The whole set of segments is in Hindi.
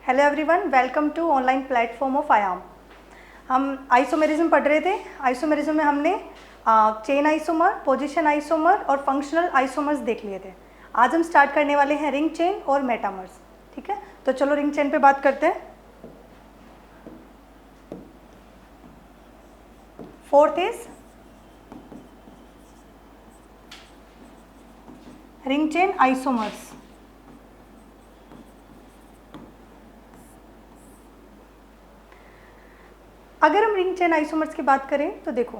Hello everyone, welcome to online platform of Aayam. हम आइसोमेरिज्म पढ़ रहे थे। आइसोमेरिज्म में हमने चेन आइसोमर, पोजीशन आइसोमर और फंक्शनल आइसोमर्स देख लिए थे। आज हम स्टार्ट करने वाले हैं रिंग चेन और मेटामर्स। ठीक है, तो चलो रिंग चेन पे बात करते हैं। Fourth is ring chain isomers. अगर हम रिंग चेन आइसोमर्स की बात करें तो देखो,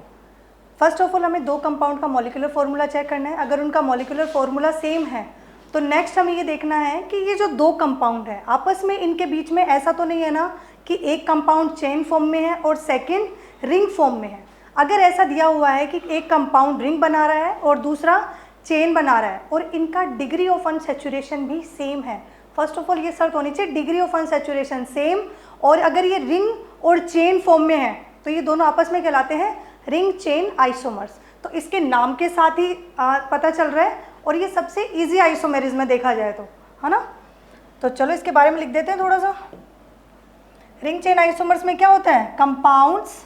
फर्स्ट ऑफ ऑल हमें दो कंपाउंड का मॉलिक्यूलर फॉर्मूला चेक करना है। अगर उनका मॉलिक्यूलर फॉर्मूला सेम है तो नेक्स्ट हमें ये देखना है कि ये जो दो कंपाउंड है आपस में, इनके बीच में ऐसा तो नहीं है ना कि एक कंपाउंड चेन फॉर्म में है और सेकेंड रिंग फॉर्म में है। अगर ऐसा दिया हुआ है कि एक कंपाउंड रिंग बना रहा है और दूसरा चेन बना रहा है और इनका डिग्री ऑफ अनसैचुरेशन भी सेम है, फर्स्ट ऑफ ऑल ये शर्त होनी चाहिए डिग्री ऑफ अनसैचुरेशन सेम, और अगर ये रिंग और चेन फॉर्म में है तो ये दोनों आपस में कहलाते हैं रिंग चेन आइसोमर्स। तो इसके नाम के साथ ही पता चल रहा है, और ये सबसे इजी आइसोमेरिज्म में देखा जाए तो, है ना। तो चलो इसके बारे में लिख देते हैं थोड़ा सा। रिंग चेन आइसोमर्स में क्या होता है? Compounds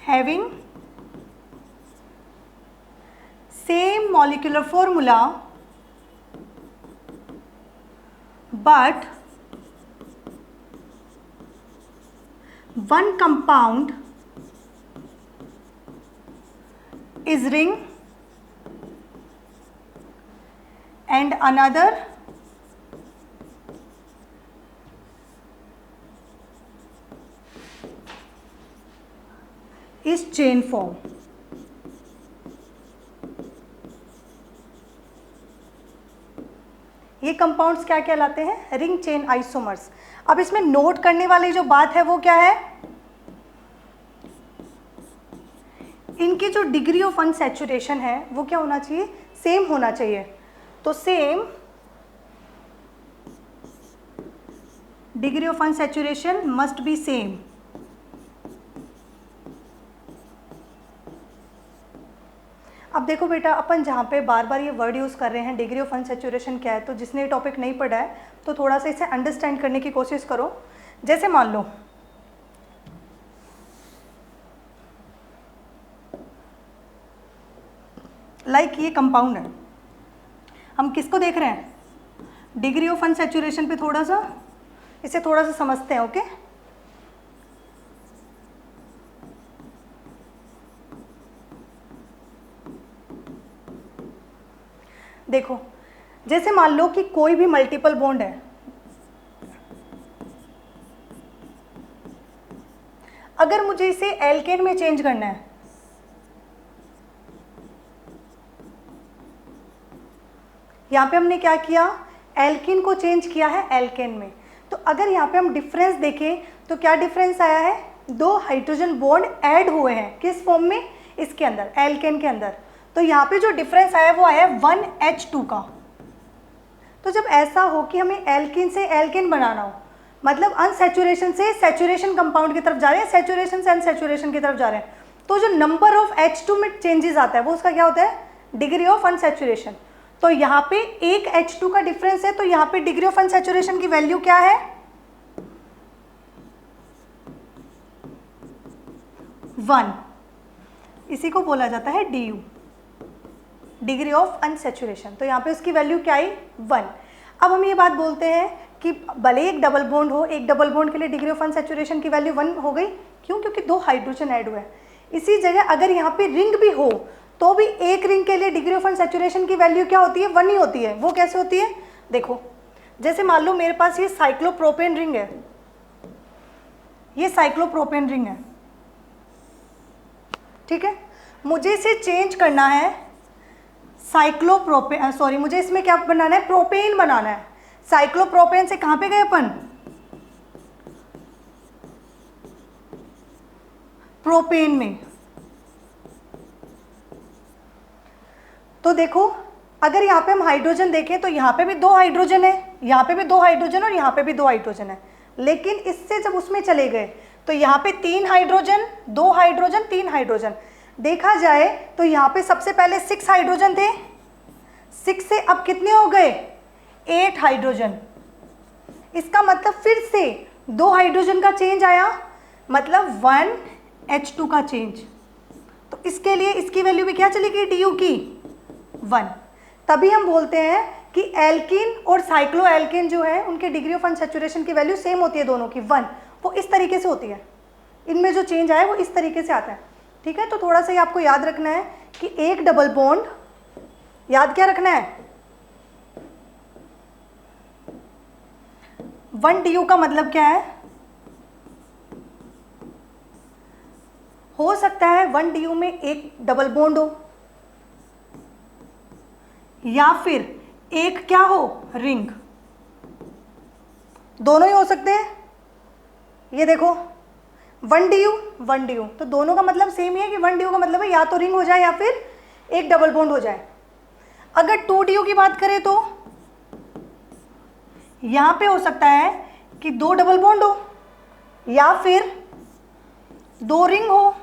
having same molecular formula but one compound is ring and another is chain form। ये कंपाउंड्स क्या कहलाते हैं? Ring chain isomers. अब इसमें नोट करने वाली जो बात है वो क्या है? इनकी जो डिग्री ऑफ अनसैचुरेशन है वो क्या होना चाहिए? सेम होना चाहिए। तो same degree of unsaturation must be same. अब देखो बेटा, अपन जहाँ पे बार बार ये वर्ड यूज़ कर रहे हैं डिग्री ऑफ अनसैचुरेशन क्या है, तो जिसने ये टॉपिक नहीं पढ़ा है तो थोड़ा सा इसे अंडरस्टैंड करने की कोशिश करो। जैसे मान लो लाइक ये कंपाउंड है, हम किसको देख रहे हैं? डिग्री ऑफ अनसैचुरेशन पे थोड़ा सा इसे थोड़ा सा समझते हैं। ओके, देखो जैसे मान लो कि कोई भी मल्टीपल बॉन्ड है, अगर मुझे इसे एल्केन में चेंज करना है, यहां पे हमने क्या किया? एल्कीन को चेंज किया है एल्केन में। तो अगर यहाँ पे हम डिफरेंस देखें तो क्या डिफरेंस आया है? दो हाइड्रोजन बॉन्ड ऐड हुए हैं। किस फॉर्म में? इसके अंदर, एल्केन के अंदर। तो यहाँ पे जो डिफरेंस आया वो आया 1H2 का। तो जब ऐसा हो कि हमें एल्कीन से एल्केन बनाना हो, मतलब अनसैचुरेशन से सैचुरेशन कंपाउंड की तरफ जा रहे हैं, सैचुरेशन से अनसैचुरेशन की तरफ जा रहे हैं, तो जो नंबर ऑफ H2 में चेंजेस आता है वो उसका क्या होता है? Degree of unsaturation. तो यहाँ पे एक H2 का डिफरेंस है, तो यहाँ पे डिग्री ऑफ अनसैचुरेशन की वैल्यू क्या है? 1। इसी को बोला जाता है DU, डिग्री ऑफ अनसैचुरेशन। तो यहाँ पे उसकी वैल्यू क्या आई? 1। अब हम ये बात बोलते हैं कि भले एक डबल बॉन्ड हो, एक डबल बॉन्ड के लिए डिग्री ऑफ अनसैचुरेशन की वैल्यू 1 हो गई। क्यों? क्योंकि दो हाइड्रोजन ऐड हुए हैं। इसी जगह अगर यहाँ पे रिंग भी हो तो भी एक रिंग के लिए डिग्री ऑफ अनसैचुरेशन की वैल्यू क्या होती है? 1 ही होती है। वो कैसे होती है? देखो, जैसे मान लो मेरे पास ये साइक्लोप्रोपेन रिंग है, ये साइक्लोप्रोपेन रिंग है, ठीक है। मुझे इसे चेंज करना है साइक्लोप्रोपेन, सॉरी, मुझे इसमें क्या बनाना है? प्रोपेन बनाना है। साइक्लोप्रोपेन से कहां पे गए अपन? प्रोपेन में। तो देखो, अगर यहाँ पे हम हाइड्रोजन देखें तो यहाँ पे भी 2 हाइड्रोजन है, यहाँ पे भी 2 हाइड्रोजन और यहाँ पे भी 2 हाइड्रोजन है। लेकिन इससे जब उसमें चले गए तो यहाँ पे 3 हाइड्रोजन, 2 हाइड्रोजन, 3 हाइड्रोजन। देखा जाए तो यहाँ पे सबसे पहले 6 हाइड्रोजन थे, 6 से अब कितने हो गए, 8 हाइड्रोजन। इसका मतलब फिर से 2 हाइड्रोजन का चेंज आया, मतलब 1 H2 का चेंज। तो इसके लिए इसकी वैल्यू भी क्या चलेगी, DU की 1। तभी हम बोलते हैं कि एल्कीन और साइक्लो एल्केन जो है उनके डिग्री ऑफ अनसैचुरेशन की वैल्यू सेम होती है दोनों की, 1। वो इस तरीके से होती है, इनमें जो चेंज आया वो इस तरीके से आता है। ठीक है, तो थोड़ा सा ये आपको याद रखना है कि एक डबल बॉन्ड, याद क्या रखना है, 1 DU का मतलब क्या है, हो सकता है 1 DU में एक डबल बॉन्ड हो या फिर एक क्या हो, रिंग, दोनों ही हो सकते हैं। ये देखो 1 DU 1 DU, तो दोनों का मतलब सेम ही है कि 1 DU का मतलब है या तो रिंग हो जाए या फिर एक डबल बॉन्ड हो जाए। अगर 2 DU की बात करें तो यहां पे हो सकता है कि 2 डबल बॉन्ड हो या फिर 2 रिंग हो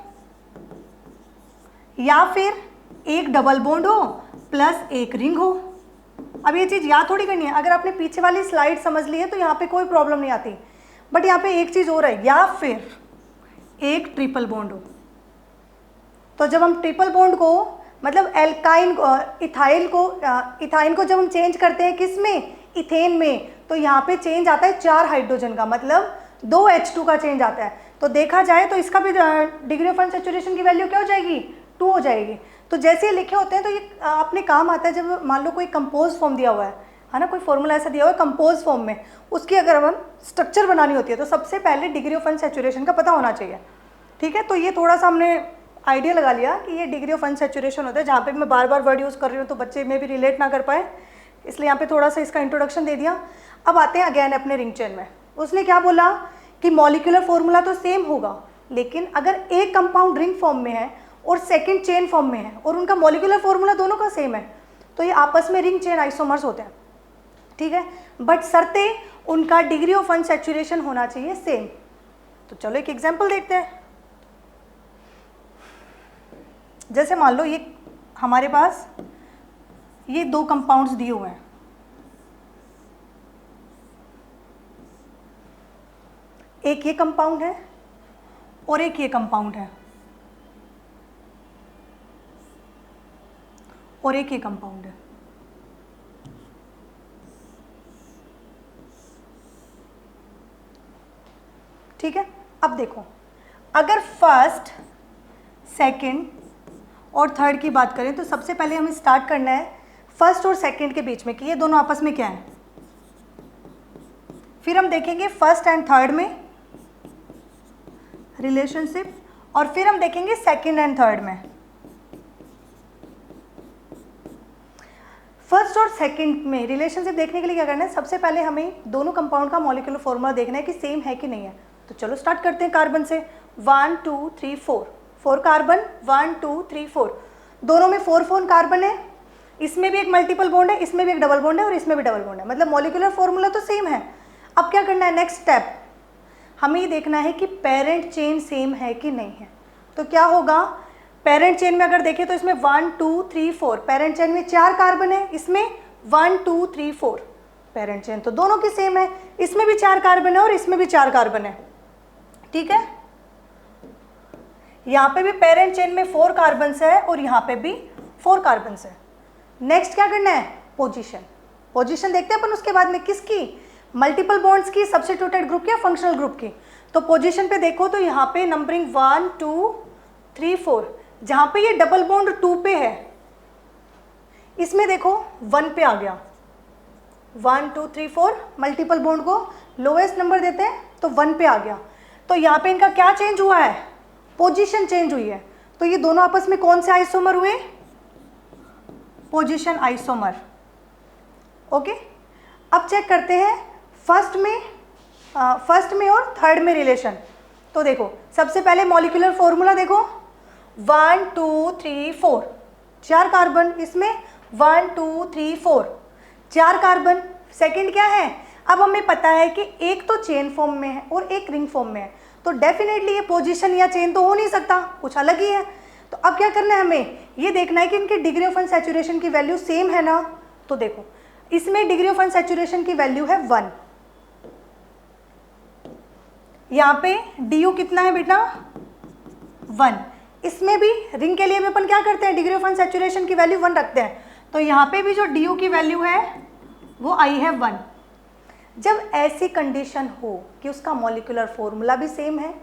या फिर एक डबल बॉन्ड हो प्लस एक रिंग हो। अब ये चीज़ याद थोड़ी करनी है, अगर आपने पीछे वाली स्लाइड समझ ली है तो यहाँ पे कोई प्रॉब्लम नहीं आती, बट यहाँ पे एक चीज़ और है, या फिर एक ट्रिपल बॉन्ड हो। तो जब हम ट्रिपल बॉन्ड को मतलब एल्काइन इथाइन को जब हम चेंज करते हैं किस में, इथेन में, तो यहाँ पे चेंज आता है 4 हाइड्रोजन का, मतलब 2 H2 का चेंज आता है। तो देखा जाए तो इसका भी डिग्री ऑफ अनसैचुरेशन की वैल्यू क्या हो जाएगी, 2 हो जाएगी। तो जैसे लिखे होते हैं तो ये अपने काम आता है जब मान लो कोई कंपोज फॉर्म दिया हुआ है ना, कोई फॉर्मूला ऐसा दिया हुआ है कंपोज फॉर्म में, उसकी अगर हम स्ट्रक्चर बनानी होती है तो सबसे पहले डिग्री ऑफ अनसैचुरेशन का पता होना चाहिए। ठीक है, तो ये थोड़ा सा हमने आइडिया लगा लिया कि ये डिग्री ऑफ अनसैचुरेशन होता है। जहाँ पे मैं बार बार वर्ड यूज़ कर रही हूँ तो बच्चे में भी रिलेट ना कर पाए, इसलिए यहाँ पे थोड़ा सा इसका इंट्रोडक्शन दे दिया। अब आते हैं अगेन अपने रिंग चेन में। उसने क्या बोला कि मॉलिक्यूलर फॉर्मूला तो सेम होगा, लेकिन अगर एक कंपाउंड रिंग फॉर्म में है और सेकंड चेन फॉर्म में है और उनका मॉलिक्यूलर फॉर्मूला दोनों का सेम है तो ये आपस में रिंग चेन आइसोमर्स होते हैं। ठीक है, बट शर्ते उनका डिग्री ऑफ अनसैचुरेशन होना चाहिए सेम। तो चलो एक एग्जांपल देखते हैं। जैसे मान लो ये हमारे पास ये 2 कंपाउंड्स दिए हुए हैं, एक ये कंपाउंड है और एक ये कंपाउंड है और एक ये कंपाउंड है। ठीक है, अब देखो अगर फर्स्ट सेकंड और थर्ड की बात करें तो सबसे पहले हमें स्टार्ट करना है फर्स्ट और सेकंड के बीच में कि ये दोनों आपस में क्या है। फिर हम देखेंगे फर्स्ट एंड थर्ड में रिलेशनशिप और फिर हम देखेंगे सेकंड एंड थर्ड में। फर्स्ट और सेकंड में रिलेशनशिप देखने के लिए क्या करना है, सबसे पहले हमें दोनों कंपाउंड का मॉलिक्यूलर फॉर्मूला देखना है कि सेम है कि नहीं है। तो चलो स्टार्ट करते हैं कार्बन से। 1 2 3 4 4 कार्बन, 1 2 3 4, दोनों में 4 कार्बन है, इसमें भी एक मल्टीपल बॉन्ड है, इसमें भी एक डबल बॉन्ड है और इसमें भी डबल बॉन्ड है, मतलब मॉलिक्यूलर फॉर्मूला तो सेम है। अब क्या करना है, नेक्स्ट स्टेप हमें ये देखना है कि पेरेंट चेन सेम है कि नहीं है। तो क्या होगा, पेरेंट चेन में अगर देखें तो इसमें 1 2 3 4, पेरेंट चेन में 4 कार्बन है, इसमें 1 2 3 4, पेरेंट चेन तो दोनों की सेम है, इसमें भी 4 कार्बन है और इसमें भी 4 कार्बन है। ठीक है, यहाँ पे भी पेरेंट चेन में 4 कार्बन है और यहाँ पे भी 4 कार्बन है। नेक्स्ट क्या करना है, पोजीशन। पोजीशन देखते हैं अपन उसके बाद में किसकी, मल्टीपल बॉन्ड्स की, सब्स्टिट्यूटेड ग्रुप की या फंक्शनल ग्रुप की। तो पोजीशन पे देखो तो यहाँ पे नंबरिंग 1 2 3 4, जहाँ पे ये डबल बॉन्ड 2 पे है इसमें देखो 1 पे आ गया। 1 2 3 4 मल्टीपल बॉन्ड को लोएस्ट नंबर देते हैं तो 1 पे आ गया। तो यहाँ पे इनका क्या चेंज हुआ है, पोजीशन चेंज हुई है। तो ये दोनों आपस में कौन से आइसोमर हुए, पोजीशन आइसोमर। ओके, अब चेक करते हैं फर्स्ट में और थर्ड में रिलेशन। तो देखो सबसे पहले मॉलिक्यूलर फॉर्मूला देखो, 1 2 3 4, 4 कार्बन, इसमें 1 2 3 4, 4 कार्बन। सेकंड क्या है, अब हमें पता है कि एक तो चेन फॉर्म में है और एक रिंग फॉर्म में है, तो डेफिनेटली ये पोजीशन या चेन तो हो नहीं सकता, कुछ अलग ही है। तो अब क्या करना है, हमें ये देखना है कि इनकी डिग्री ऑफ अनसैचुरेशन की वैल्यू सेम है ना। तो देखो इसमें डिग्री ऑफ अनसैचुरेशन की वैल्यू है 1, यहाँ पे डी कितना है बेटा 1। इसमें भी रिंग के लिए भी अपन क्या करते हैं, डिग्री ऑफ अनसैचुरेशन की वैल्यू 1 रखते हैं, तो यहाँ पे भी जो डी की वैल्यू है वो आई है 1। जब ऐसी कंडीशन हो कि उसका मॉलिक्यूलर फॉर्मूला भी सेम है,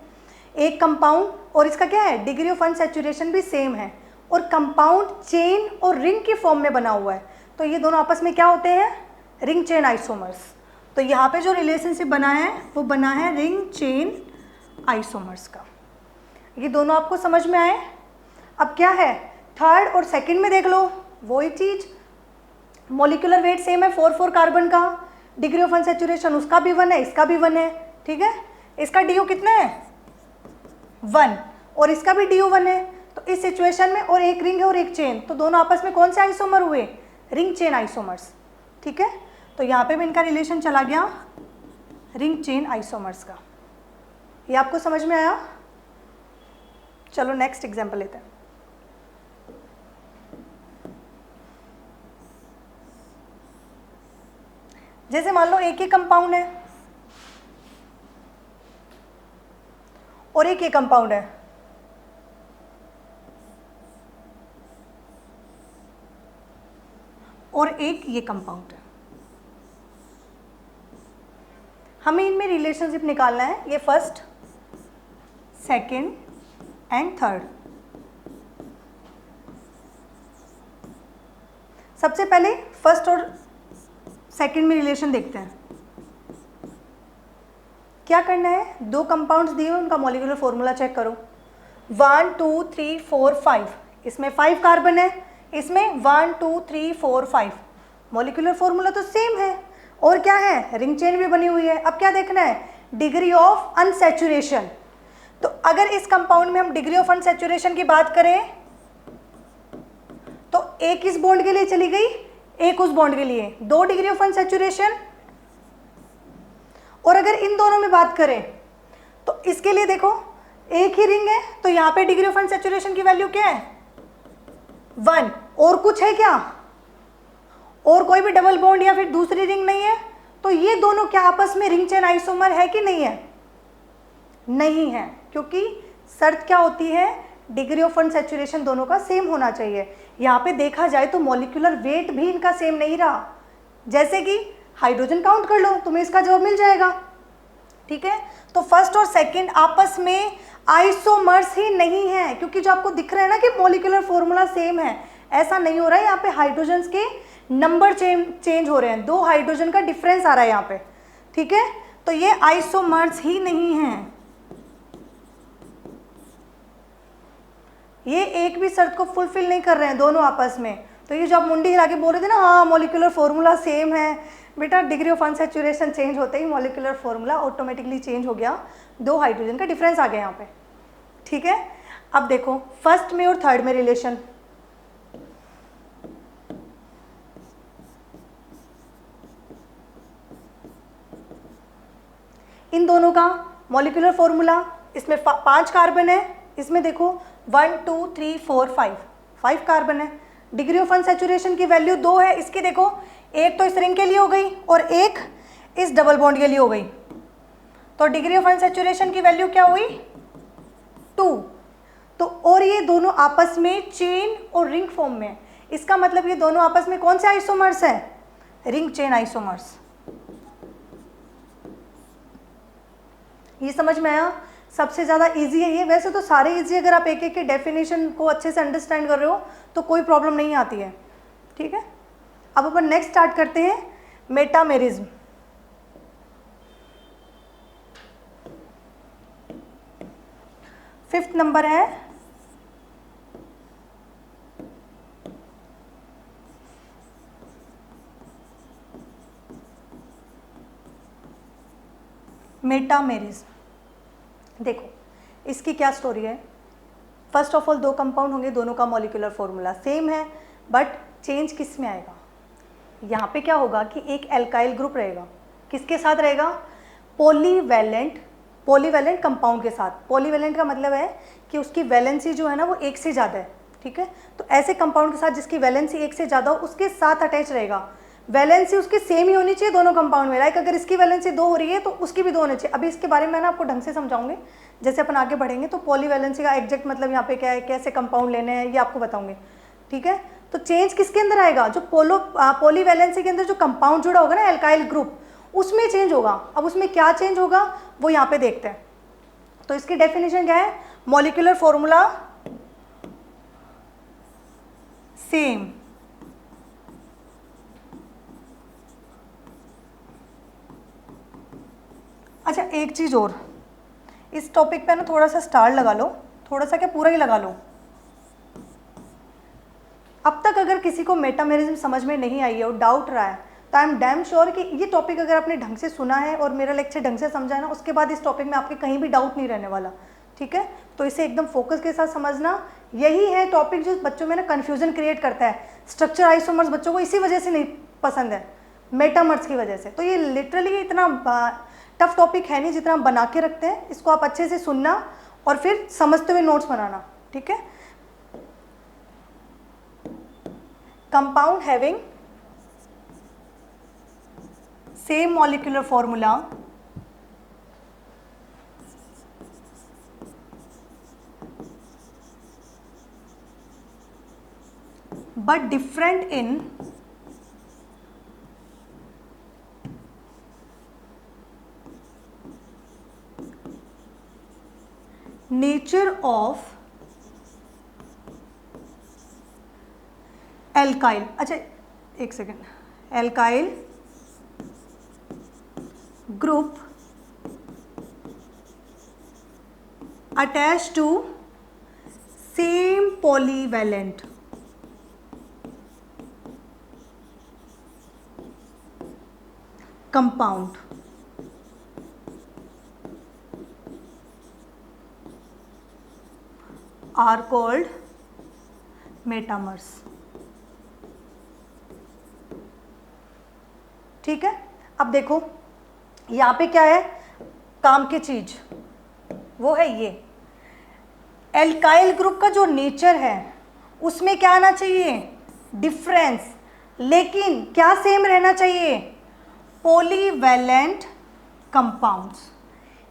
एक कंपाउंड और इसका क्या है डिग्री ऑफ अनसैचुरेशन भी सेम है, और कंपाउंड चेन और रिंग की फॉर्म में बना हुआ है, तो ये दोनों आपस में क्या होते हैं, रिंग चेन आइसोमर्स। तो यहाँ पे जो रिलेशनशिप बना है वो बना है रिंग चेन आइसोमर्स का। ये दोनों आपको समझ में आए। अब क्या है, थर्ड और सेकंड में देख लो वही चीज, मॉलिक्यूलर वेट सेम है 4 कार्बन का, डिग्री ऑफ अनसैचुरेशन उसका भी 1 है, इसका भी 1 है, ठीक है। इसका डी कितना है 1 और इसका भी डी 1 है, तो इस सिचुएशन में और एक रिंग है और एक चेन, तो दोनों आपस में कौन से आइसोमर हुए, रिंग चेन आइसोमर्स, ठीक है। तो यहाँ पे भी इनका रिलेशन चला गया रिंग चेन आइसोमर्स का। ये आपको समझ में आया। चलो नेक्स्ट एग्जांपल लेते हैं। जैसे मान लो एक ही कंपाउंड है और एक ये कंपाउंड है, और एक ये कंपाउंड है। हमें इनमें रिलेशनशिप निकालना है, ये फर्स्ट, सेकंड एंड थर्ड। सबसे पहले फर्स्ट और सेकंड में रिलेशन देखते हैं। क्या करना है, दो कंपाउंड्स दिए उनका मॉलिक्यूलर फॉर्मूला चेक करो। 1 2 3 4 5, इसमें 5 कार्बन है, इसमें 1 2 3 4 5। मॉलिक्यूलर फॉर्मूला तो सेम है और क्या है, रिंग चेन भी बनी हुई है। अब क्या देखना है, डिग्री ऑफ अनसैचुरेशन। तो अगर इस कंपाउंड में हम डिग्री ऑफ अनसैचुरेशन की बात करें तो एक इस बॉन्ड के लिए चली गई, एक उस बॉन्ड के लिए, 2 डिग्री ऑफ अनसैचुरेशन। और अगर इन दोनों में बात करें तो इसके लिए देखो एक ही रिंग है, तो यहां पे डिग्री ऑफ अनसैचुरेशन की वैल्यू क्या है 1। और कुछ है क्या, और कोई भी डबल बॉन्ड या फिर दूसरी रिंग नहीं है, तो ये दोनों क्या आपस में रिंग चेन आइसोमर है कि नहीं है, नहीं है, क्योंकि शर्त क्या होती है, डिग्री ऑफ अनसैचुरेशन दोनों का सेम होना चाहिए। यहाँ पे देखा जाए तो मॉलिक्यूलर वेट भी इनका सेम नहीं रहा। जैसे कि हाइड्रोजन काउंट कर लो, तुम्हें इसका जवाब मिल जाएगा, ठीक है। तो फर्स्ट और सेकंड आपस में आइसोमर्स ही नहीं है, क्योंकि जो आपको दिख रहा है ना कि मॉलिक्यूलर फॉर्मूला सेम है, ऐसा नहीं हो रहा है। यहाँ पे हाइड्रोजन के नंबर चेंज हो रहे हैं, 2 हाइड्रोजन का डिफरेंस आ रहा है यहाँ पे, ठीक है। तो ये आइसोमर्स ही नहीं है, ये एक भी शर्त को फुलफिल नहीं कर रहे हैं दोनों आपस में। तो ये जो आप मुंडी हिला के बोल रहे थे ना, हाँ मॉलिक्यूलर फॉर्मूला सेम है, बेटा डिग्री ऑफ अनसैचुरेशन चेंज होते ही मॉलिक्यूलर फॉर्मूला ऑटोमेटिकली चेंज हो गया, 2 हाइड्रोजन का डिफरेंस आ गया यहाँ पे, ठीक है। अब देखो फर्स्ट में और थर्ड में रिलेशन, इन दोनों का मॉलिक्यूलर फॉर्मूला, इसमें 5 कार्बन है, इसमें देखो 1 2 3 4 5 कार्बन है। डिग्री ऑफ अनसैचुरेशन की वैल्यू 2 है, इसकी देखो एक तो इस रिंग के लिए हो गई और एक इस डबल बॉन्ड के लिए हो गई, तो डिग्री ऑफ अनसैचुरेशन की वैल्यू क्या हुई 2। तो और ये दोनों आपस में चेन और रिंग फॉर्म में, इसका मतलब ये दोनों आपस में कौन से आइसोमर्स हैं, रिंग चेन आइसोमर्स। ये समझ में आया। सबसे ज़्यादा इजी है ये, वैसे तो सारे इजी, अगर आप एक एक की डेफिनेशन को अच्छे से अंडरस्टैंड कर रहे हो तो कोई प्रॉब्लम नहीं आती है, ठीक है। अब अपन नेक्स्ट स्टार्ट करते हैं, मेटामेरिज्म। फिफ्थ नंबर है मेटामेरिज्म। देखो इसकी क्या स्टोरी है। फर्स्ट ऑफ ऑल 2 कंपाउंड होंगे, दोनों का मॉलिक्यूलर फॉर्मूला सेम है, बट चेंज किस में आएगा, यहाँ पे क्या होगा कि एक एल्काइल ग्रुप रहेगा, किसके साथ रहेगा, पॉलीवैलेंट कंपाउंड के साथ। पॉलीवैलेंट का मतलब है कि उसकी वैलेंसी जो है ना वो एक से ज़्यादा है, ठीक है। तो ऐसे कंपाउंड के साथ जिसकी वैलेंसी एक से ज़्यादा हो उसके साथ अटैच रहेगा। वैलेंसी उसकी सेम ही होनी चाहिए दोनों कंपाउंड में। लाइक अगर इसकी वैलेंसी 2 हो रही है तो उसकी भी 2 होनी चाहिए। अभी इसके बारे में मैं आपको ढंग से समझाऊंगी जैसे अपन आगे बढ़ेंगे। तो पॉलीवैलेंसी का एग्जैक्ट मतलब यहाँ पे क्या है, कैसे कंपाउंड लेने हैं, ये आपको बताऊंगे, ठीक है। तो चेंज किसके अंदर आएगा, जो पॉलीवैलेंसी के अंदर जो कंपाउंड जुड़ा होगा ना एल्काइल ग्रुप, उसमें चेंज होगा। अब उसमें क्या चेंज होगा वो यहाँ पे देखते हैं। तो इसकी डेफिनेशन क्या है, मॉलिक्यूलर फॉर्मूला सेम, अच्छा एक चीज़ और, इस टॉपिक पे ना थोड़ा सा स्टार लगा लो, थोड़ा सा क्या पूरा ही लगा लो। अब तक अगर किसी को मेटामेरिज्म समझ में नहीं आई है और डाउट रहा है तो आई एम डैम श्योर कि ये टॉपिक अगर आपने ढंग से सुना है और मेरा लेक्चर ढंग से समझा है ना, उसके बाद इस टॉपिक में आपके कहीं भी डाउट नहीं रहने वाला, ठीक है। तो इसे एकदम फोकस के साथ समझना। यही है टॉपिक जो बच्चों में ना कन्फ्यूजन क्रिएट करता है। स्ट्रक्चर आइसोमर्स बच्चों को इसी वजह से नहीं पसंद है, मेटामर्स की वजह से। तो ये लिटरली इतना टफ टॉपिक है नहीं जितना हम बना के रखते हैं। इसको आप अच्छे से सुनना और फिर समझते हुए नोट्स बनाना, ठीक है। Compound having same molecular formula but different in nature of alkyl, अच्छा एक second, alkyl group attached to same polyvalent compound are called metamers, ठीक है। अब देखो यहाँ पे क्या है काम की चीज, वो है ये एल्काइल ग्रुप का जो नेचर है उसमें क्या आना चाहिए, डिफरेंस, लेकिन क्या सेम रहना चाहिए, पॉलीवैलेंट कंपाउंड्स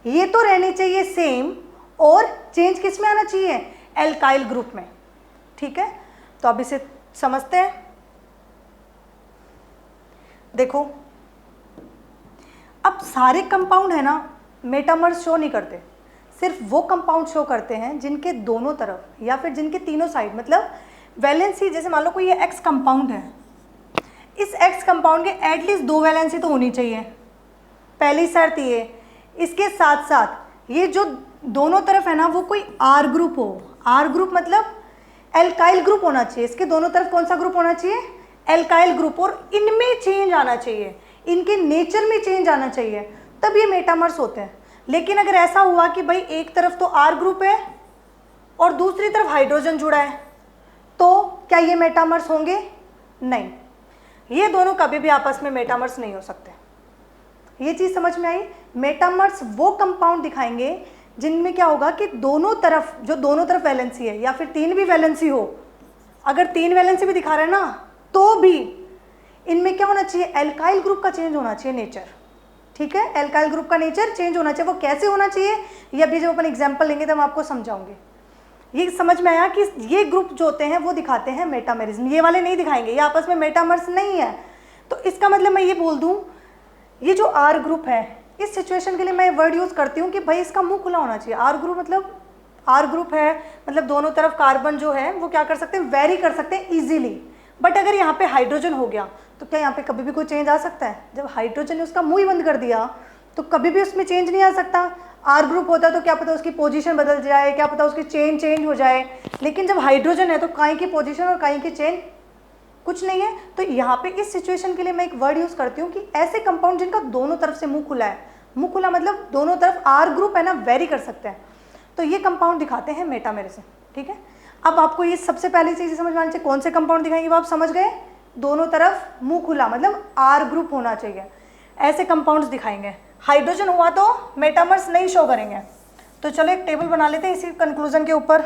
ये तो रहने चाहिए सेम, और चेंज किस में आना चाहिए, एल्काइल ग्रुप में, ठीक है। तो अब इसे समझते हैं। देखो अब सारे कंपाउंड है ना मेटामर्स शो नहीं करते, सिर्फ वो कंपाउंड शो करते हैं जिनके दोनों तरफ या फिर जिनके तीनों साइड, मतलब वैलेंसी, जैसे मान लो कोई ये एक्स कंपाउंड है, इस एक्स कंपाउंड के एटलीस्ट 2 वैलेंसी तो होनी चाहिए, पहली शर्त ये। इसके साथ साथ ये जो दोनों तरफ है ना वो कोई आर ग्रुप हो, आर ग्रुप मतलब एल्काइल ग्रुप होना चाहिए। इसके दोनों तरफ कौन सा ग्रुप होना चाहिए, एल्काइल ग्रुप, और इनमें चेंज आना चाहिए, इनके नेचर में चेंज आना चाहिए, तब ये मेटामर्स होते हैं। लेकिन अगर ऐसा हुआ कि भाई एक तरफ तो आर ग्रुप है और दूसरी तरफ हाइड्रोजन जुड़ा है, तो क्या ये मेटामर्स होंगे, नहीं, ये दोनों कभी भी आपस में मेटामर्स नहीं हो सकते। ये चीज समझ में आई। मेटामर्स वो कंपाउंड दिखाएंगे जिनमें क्या होगा कि दोनों तरफ, जो दोनों तरफ वैलेंसी है या फिर 3 भी वैलेंसी हो, अगर 3 वैलेंसी भी दिखा रहे हैं ना तो भी इनमें क्या होना चाहिए, एल्काइल ग्रुप का चेंज होना चाहिए नेचर, ठीक है। एल्काइल ग्रुप का नेचर चेंज होना चाहिए। वो कैसे होना चाहिए ये अभी जब अपन एग्जाम्पल लेंगे तब मैं आपको समझाऊंगी। ये समझ में आया कि ये ग्रुप जो होते हैं वो दिखाते हैं मेटामेरिज्म, ये वाले नहीं दिखाएंगे, ये आपस में मेटामर्स नहीं है। तो इसका मतलब मैं ये बोल दूं, ये जो आर ग्रुप है, इस सिचुएशन के लिए मैं वर्ड यूज करती हूँ कि भाई इसका मुंह खुला होना चाहिए। आर ग्रुप मतलब, आर ग्रुप है मतलब दोनों तरफ कार्बन जो है वो क्या कर सकते हैं, वेरी कर सकते हैं इजीली। बट अगर यहाँ पे हाइड्रोजन हो गया तो क्या यहाँ पे कभी भी कोई चेंज आ सकता है? जब हाइड्रोजन ने उसका मुंह ही बंद कर दिया तो कभी भी उसमें चेंज नहीं आ सकता। आर ग्रुप होता तो क्या पता उसकी पोजीशन बदल जाए, क्या पता उसकी चेन चेंज हो जाए, लेकिन जब हाइड्रोजन है तो कहीं की पोजीशन और कहीं की चेन कुछ नहीं है। तो यहाँ पे इस सिचुएशन के लिए मैं एक वर्ड यूज करती हूँ कि ऐसे कंपाउंड जिनका दोनों तरफ से मुंह खुला है, मुंह खुला मतलब दोनों तरफ आर ग्रुप है ना वेरी कर सकते हैं, तो ये कंपाउंड दिखाते हैं मेटामेरिज्म, ठीक है। अब आपको ये सबसे पहली चीज समझ में आनी चाहिए, कौन से कंपाउंड दिखाएंगे वो आप समझ गए, दोनों तरफ मुंह खुला मतलब आर ग्रुप होना चाहिए, ऐसे कंपाउंड्स दिखाएंगे। हाइड्रोजन हुआ तो मेटामर्स नहीं शो करेंगे। तो चलो एक टेबल बना लेते हैं इसी कंक्लूजन के ऊपर।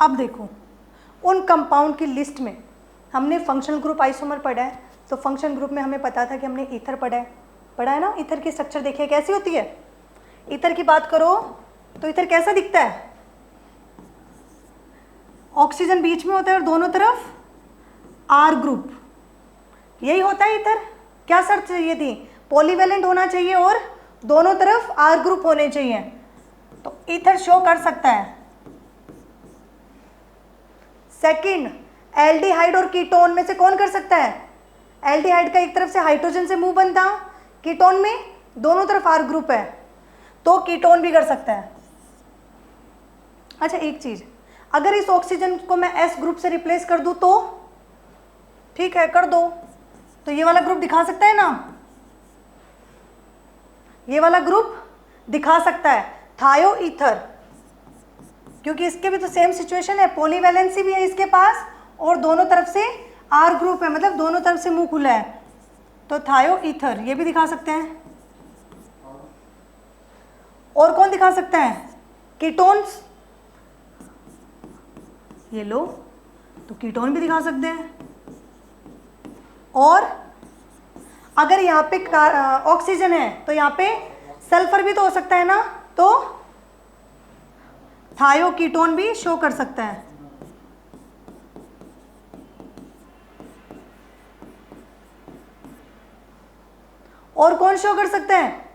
अब देखो उन कंपाउंड की लिस्ट में हमने फंक्शनल ग्रुप आइसोमर पढ़ा है, तो फंक्शनल ग्रुप में हमें पता था कि हमने ईथर पढ़ा है ना। ईथर की स्ट्रक्चर देखिए कैसी होती है। ईथर की बात करो तो ईथर कैसा दिखता है, ऑक्सीजन बीच में होता है और दोनों तरफ आर ग्रुप, यही होता है ईथर। क्या शर्त चाहिए थी, पॉलीवैलेंट होना चाहिए और दोनों तरफ आर ग्रुप होने चाहिए, तो ईथर शो कर सकता है। सेकंड, एल्डिहाइड और कीटोन में से कौन कर सकता है, एल्डिहाइड का एक तरफ से हाइड्रोजन से मुंह बनता, कीटोन में दोनों तरफ आर ग्रुप है, तो कीटोन भी कर सकता है। अच्छा एक चीज, अगर इस ऑक्सीजन को मैं एस ग्रुप से रिप्लेस कर दूं तो ठीक है कर दो, तो ये वाला ग्रुप दिखा सकता है ना, ये वाला ग्रुप दिखा सकता है थायो ईथर, क्योंकि इसके भी तो सेम सिचुएशन है, पॉलीवैलेंसी भी है इसके पास और दोनों तरफ से आर ग्रुप है, मतलब दोनों तरफ से मुंह खुला है, तो थायो ईथर ये भी दिखा सकते हैं। और कौन दिखा सकता है, कीटोन्स, ये लो, तो कीटोन भी दिखा सकते हैं। और अगर यहाँ पे ऑक्सीजन है तो यहाँ पे सल्फर भी तो हो सकता है ना, तो थायो कीटोन भी शो कर सकता है। और कौन शो कर सकते हैं,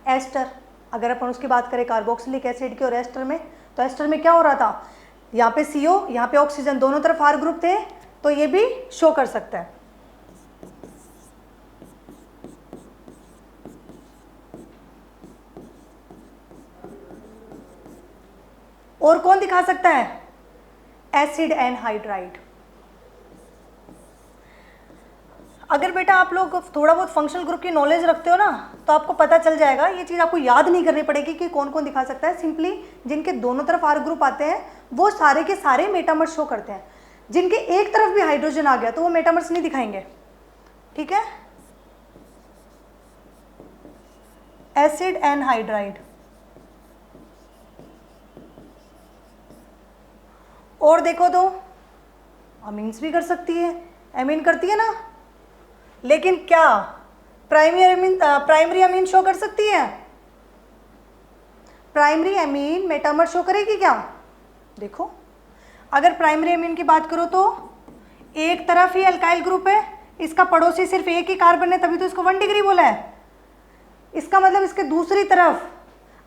एस्टर। अगर अपन उसकी बात करें कार्बोक्सिलिक एसिड की और एस्टर में, तो एस्टर में क्या हो रहा था, यहाँ पे CO, यहाँ पे ऑक्सीजन, दोनों तरफ आर ग्रुप थे, तो ये भी शो कर सकता है। और कौन दिखा सकता है, एसिड एनहाइड्राइड। अगर बेटा आप लोग थोड़ा बहुत फंक्शनल ग्रुप की नॉलेज रखते हो ना, तो आपको पता चल जाएगा, ये चीज़ आपको याद नहीं करनी पड़ेगी कि कौन कौन दिखा सकता है। सिंपली जिनके दोनों तरफ आर ग्रुप आते हैं वो सारे के सारे मेटामर्स शो करते हैं, जिनके एक तरफ भी हाइड्रोजन आ गया तो वो मेटामर्स नहीं दिखाएंगे, ठीक है। Acid anhydride. और देखो तो अमीन्स भी कर सकती है, एमीन करती है ना, लेकिन क्या प्राइमरी अमीन शो कर सकती है, प्राइमरी अमीन मेटामर शो करेगी क्या, देखो अगर प्राइमरी अमीन की बात करो तो एक तरफ ही अल्काइल ग्रुप है, इसका पड़ोसी सिर्फ एक ही कार्बन है, तभी तो इसको 1 डिग्री बोला है। इसका मतलब इसके दूसरी तरफ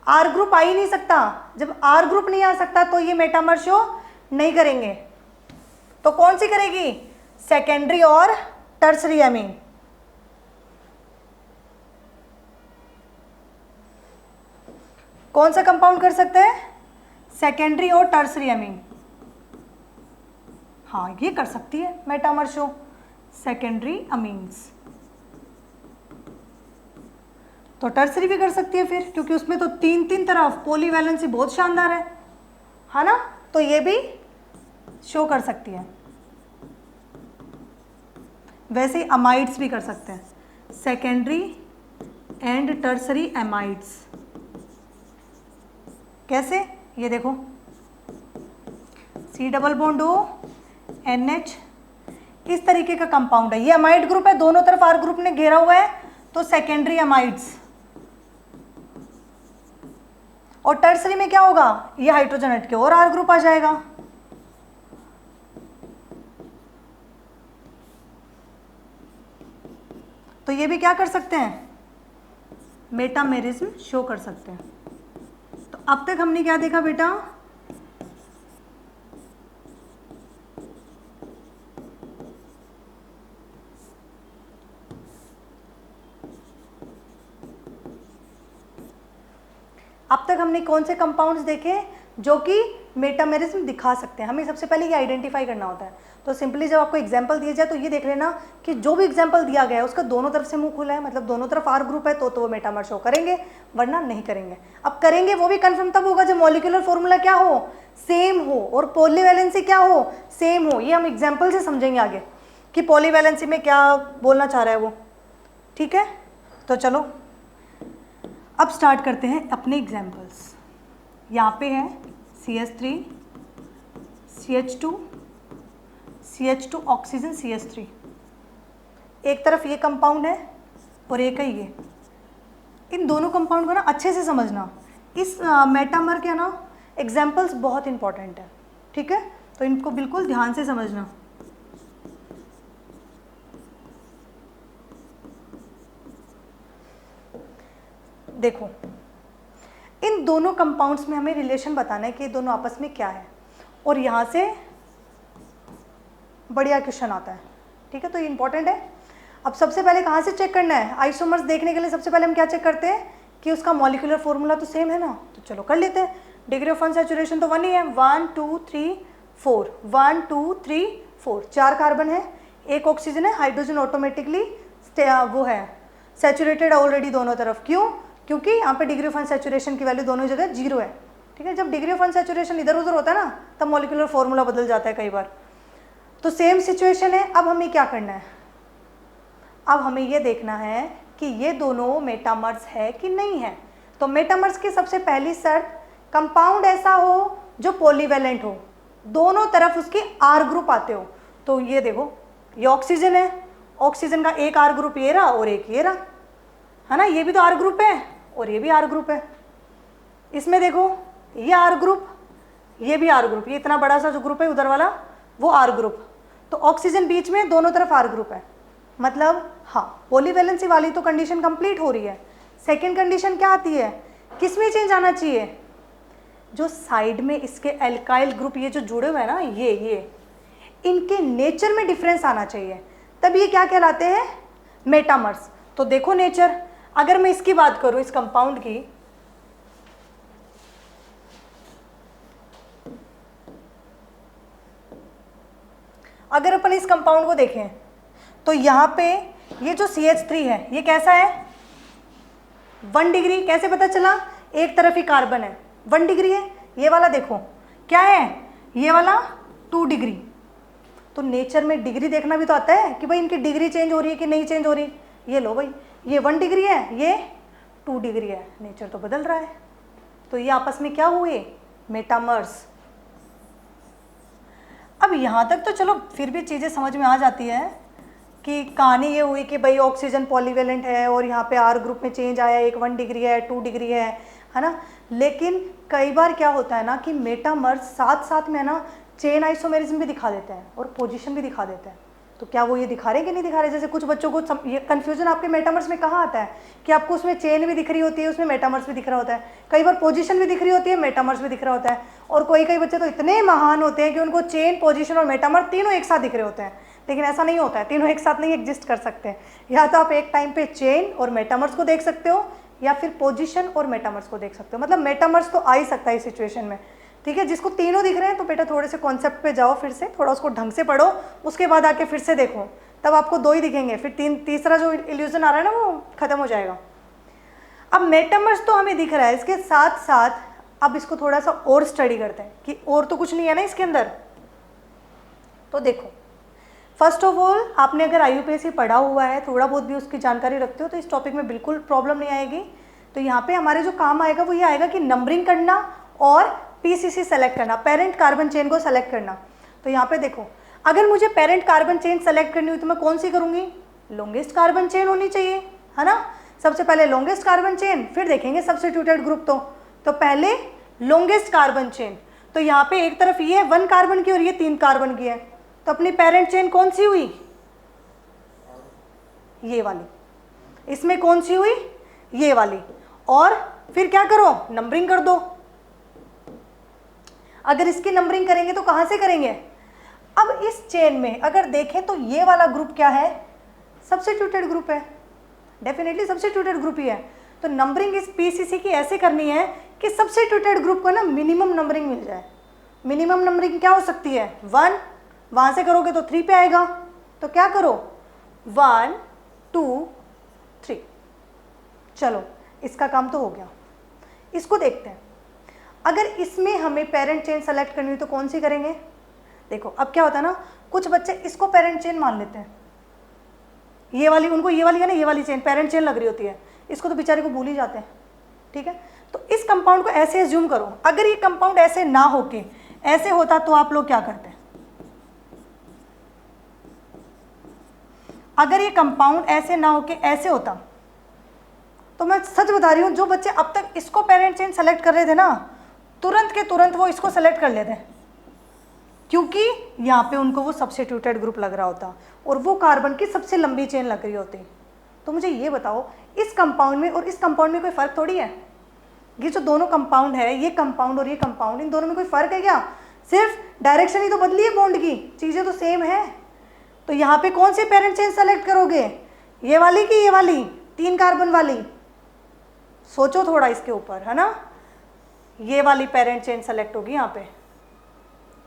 आर ग्रुप आ ही नहीं सकता, जब आर ग्रुप नहीं आ सकता तो ये मेटामर शो नहीं करेंगे, तो कौन सी करेगी, सेकेंडरी और टर्सरी अमीन। कौन सा कंपाउंड कर सकते हैं, सेकेंडरी और टर्सरी अमीन, हाँ ये कर सकती है मेटामर शो, सेकेंडरी अमीन्स। तो टर्सरी भी कर सकती है फिर, क्योंकि उसमें तो तीन तरफ पॉलीवैलेंसी बहुत शानदार है ना, तो ये भी शो कर सकती है। वैसे ही अमाइड्स भी कर सकते हैं, सेकेंडरी एंड टर्सरी एमाइड्स। कैसे, ये देखो C double bond O NH, इस तरीके का कंपाउंड है, ये अमाइड ग्रुप है, दोनों तरफ आर ग्रुप ने घेरा हुआ है, तो सेकेंडरी अमाइड्स। और टर्सरी में क्या होगा, ये हाइड्रोजन हट के और आर ग्रुप आ जाएगा, तो ये भी क्या कर सकते हैं, मेटामेरिज्म शो कर सकते हैं। तो अब तक हमने क्या देखा बेटा, अब तक हमने कौन से कंपाउंड्स देखे जो कि मेटामेरिज्म दिखा सकते हैं। हमें सबसे पहले ये आइडेंटिफाई करना होता है। तो सिंपली जब आपको एग्जांपल दिया जाए तो ये देख लेना कि जो भी एग्जांपल दिया गया है उसका दोनों तरफ से मुंह खुला है, मतलब दोनों तरफ आर ग्रुप है, तो वो मेटामर शो करेंगे, वरना नहीं करेंगे। अब करेंगे वो भी कन्फर्म तब होगा जब मॉलिक्यूलर फॉर्मूला क्या हो, सेम हो, और पॉलीवैलेंसी क्या हो, सेम हो। ये हम एग्जाम्पल से समझेंगे आगे कि पॉलीवैलेंसी में क्या बोलना चाह रहा है वो, ठीक है। तो चलो अब स्टार्ट करते हैं अपने एग्जाम्पल्स। यहाँ पे है CH3 CH2 ऑक्सीजन CH3। एक तरफ ये कंपाउंड है और एक है ये। इन दोनों कंपाउंड को ना अच्छे से समझना। इस मेटामर के ना एग्जाम्पल्स बहुत इंपॉर्टेंट है, ठीक है, तो इनको बिल्कुल ध्यान से समझना। देखो, इन दोनों कंपाउंड्स में हमें रिलेशन बताना है कि ये दोनों आपस में क्या है, और यहाँ से बढ़िया क्वेश्चन आता है, ठीक है, तो ये इंपॉर्टेंट है। अब सबसे पहले कहाँ से चेक करना है? आइसोमर्स देखने के लिए सबसे पहले हम क्या चेक करते हैं कि उसका मॉलिक्यूलर फॉर्मूला तो सेम है ना, तो चलो कर लेते हैं। डिग्री ऑफ अनसैचुरेशन तो 1 ही है, 1 2 3 4, 1 2 3 4, 4 कार्बन है, 1 ऑक्सीजन है, हाइड्रोजन ऑटोमेटिकली वो है सैचुरेटेड ऑलरेडी दोनों तरफ। क्यों? क्योंकि यहाँ पे डिग्री ऑफ अनसैचुरेशन की वैल्यू दोनों जगह 0 है, ठीक है। जब डिग्री ऑफ अनसैचुरेशन इधर उधर होता है ना, तब मॉलिक्यूलर फॉर्मूला बदल जाता है कई बार। तो सेम सिचुएशन है। अब हमें क्या करना है? अब हमें ये देखना है कि ये दोनों मेटामर्स है कि नहीं है। तो मेटामर्स की सबसे पहली शर्त, कंपाउंड ऐसा हो जो पॉलीवैलेंट हो, दोनों तरफ उसके R ग्रुप आते हो। तो ये देखो, ये ऑक्सीजन है, ऑक्सीजन का एक R ग्रुप ये रहा और एक ये रहा, है ना, ये भी तो R ग्रुप है और ये भी R ग्रुप है। इसमें देखो, ये R ग्रुप, ये भी R ग्रुप, ये इतना बड़ा सा जो ग्रुप है उधर वाला वो R ग्रुप। तो ऑक्सीजन बीच में, दोनों तरफ R ग्रुप है, मतलब हाँ, पॉलीवैलेंसी वाली तो कंडीशन कंप्लीट हो रही है। सेकंड कंडीशन क्या आती है? किस में चेंज आना चाहिए? जो साइड में इसके एल्काइल ग्रुप ये जो जुड़े हुए हैं ना, ये इनके नेचर में डिफरेंस आना चाहिए, तब ये क्या कहलाते हैं? मेटामर्स। तो देखो नेचर, अगर मैं इसकी बात करूं, इस कंपाउंड की, अगर अपन इस कंपाउंड को देखें तो यहाँ पे ये जो CH3 है ये कैसा है? 1 डिग्री। कैसे पता चला? एक तरफ ही कार्बन है, 1 डिग्री है। ये वाला देखो क्या है? ये वाला 2 डिग्री। तो नेचर में डिग्री देखना भी तो आता है कि भाई इनकी डिग्री चेंज हो रही है कि नहीं चेंज हो रही। ये लो भाई, ये 1 डिग्री है, ये 2 डिग्री है, नेचर तो बदल रहा है। तो ये आपस में क्या हुए? मेटामर्स। अब यहाँ तक तो चलो फिर भी चीज़ें समझ में आ जाती है कि कहानी ये हुई कि भाई ऑक्सीजन पॉलीवेलेंट है और यहाँ पे R ग्रुप में चेंज आया, एक 1 डिग्री है, 2 डिग्री है ना। लेकिन कई बार क्या होता है ना कि मेटामर्स साथ साथ में ना चेन आइसोमेरिज्म भी दिखा देते हैं और पोजीशन भी दिखा देते हैं। तो क्या वो ये दिखा रहे हैं कि नहीं दिखा रहे? जैसे कुछ बच्चों को ये कन्फ्यूजन आपके मेटामर्स में कहाँ आता है कि आपको उसमें चेन भी दिख रही होती है, उसमें मेटामर्स भी दिख रहा होता है, कई बार पोजीशन भी दिख रही होती है, मेटामर्स भी दिख रहा होता है। और कई बच्चे तो इतने महान होते हैं कि उनको चेन, पोजीशन और मेटामर तीनों एक साथ दिख रहे होते हैं, लेकिन ऐसा नहीं होता है, तीनों एक साथ नहीं एग्जिस्ट कर सकते। या तो आप एक टाइम पे चेन और मेटामर्स को देख सकते हो या फिर पोजीशन और मेटामर्स को देख सकते हो। मतलब मेटामर्स तो आ ही सकता है इस सिचुएशन में, ठीक है। जिसको तीनों दिख रहे हैं तो बेटा थोड़े से कॉन्सेप्ट पे जाओ, फिर से थोड़ा उसको ढंग से पढ़ो, उसके बाद आके फिर से देखो, तब आपको 2 ही दिखेंगे, फिर तीसरा जो इल्यूजन आ रहा है ना वो खत्म हो जाएगा। अब मेटामर्स तो हमें दिख रहा है, इसके साथ साथ अब इसको थोड़ा सा और स्टडी करते हैं कि और तो कुछ नहीं है ना इसके अंदर। तो देखो, फर्स्ट ऑफ ऑल आपने अगर IUPAC पढ़ा हुआ है, थोड़ा बहुत भी उसकी जानकारी रखते हो, तो इस टॉपिक में बिल्कुल प्रॉब्लम नहीं आएगी। तो यहाँ पे हमारे जो काम आएगा वो ये आएगा कि नंबरिंग करना और PCC सेलेक्ट करना, पेरेंट कार्बन चेन को सेलेक्ट करना। तो यहाँ पे देखो, अगर मुझे पेरेंट कार्बन चेन सेलेक्ट करनी हुई तो मैं कौन सी करूँगी? लॉन्गेस्ट कार्बन चेन होनी चाहिए, है ना। सबसे पहले लॉन्गेस्ट कार्बन चेन, फिर देखेंगे सब्स्टिट्यूटेड ग्रुप। तो पहले लॉन्गेस्ट कार्बन चेन। तो यहाँ पे एक तरफ ये 1 कार्बन की और ये 3 कार्बन की है, तो अपनी पेरेंट चेन कौन सी हुई? ये वाली। इसमें कौन सी हुई? ये वाली। और फिर क्या करो? नंबरिंग कर दो। अगर इसकी नंबरिंग करेंगे तो कहां से करेंगे? अब इस चेन में अगर देखें तो ये वाला ग्रुप क्या है? सब्स्टिट्यूटेड ग्रुप है, डेफिनेटली सब्स्टिट्यूटेड ग्रुप ही है। तो नंबरिंग इस PCC की ऐसे करनी है कि सब्स्टिट्यूटेड ग्रुप को ना मिनिमम नंबरिंग मिल जाए। मिनिमम नंबरिंग क्या हो सकती है? 1, वहाँ से करोगे तो 3 पे आएगा, तो क्या करो? 1 2 3। चलो इसका काम तो हो गया। इसको देखते हैं, अगर इसमें हमें पेरेंट चेन सेलेक्ट करनी हो तो कौन सी करेंगे? देखो अब क्या होता है ना, कुछ बच्चे इसको पेरेंट चेन मान लेते हैं, ये वाली, उनको ये वाली है ना, ये वाली चेन पेरेंट चेन लग रही होती है, इसको तो बेचारे को भूल ही जाते हैं, ठीक है। तो इस कंपाउंड को ऐसे एज्यूम करो, अगर ये कंपाउंड ऐसे ना होके ऐसे होता तो आप लोग क्या करते? अगर ये कंपाउंड ऐसे ना होके ऐसे होता, तो मैं सच बता रही हूँ, जो बच्चे अब तक इसको पेरेंट चेन सेलेक्ट कर रहे थे ना, तुरंत के तुरंत वो इसको सेलेक्ट कर लेते, क्योंकि यहाँ पे उनको वो सब्स्टिट्यूटेड ग्रुप लग रहा होता और वो कार्बन की सबसे लंबी चेन लग रही होती। तो मुझे ये बताओ, इस कंपाउंड में और इस कंपाउंड में कोई फ़र्क थोड़ी है। ये जो दोनों कंपाउंड है, ये कंपाउंड और ये कंपाउंड, इन दोनों में कोई फ़र्क है क्या? सिर्फ डायरेक्शन ही तो बदली है बॉन्ड की, चीज़ें तो सेम है। तो यहाँ पे कौन सी पेरेंट चेन सेलेक्ट करोगे, ये वाली कि ये वाली 3 कार्बन वाली? सोचो थोड़ा इसके ऊपर, है ना। ये वाली पेरेंट चेन सेलेक्ट होगी, यहाँ पे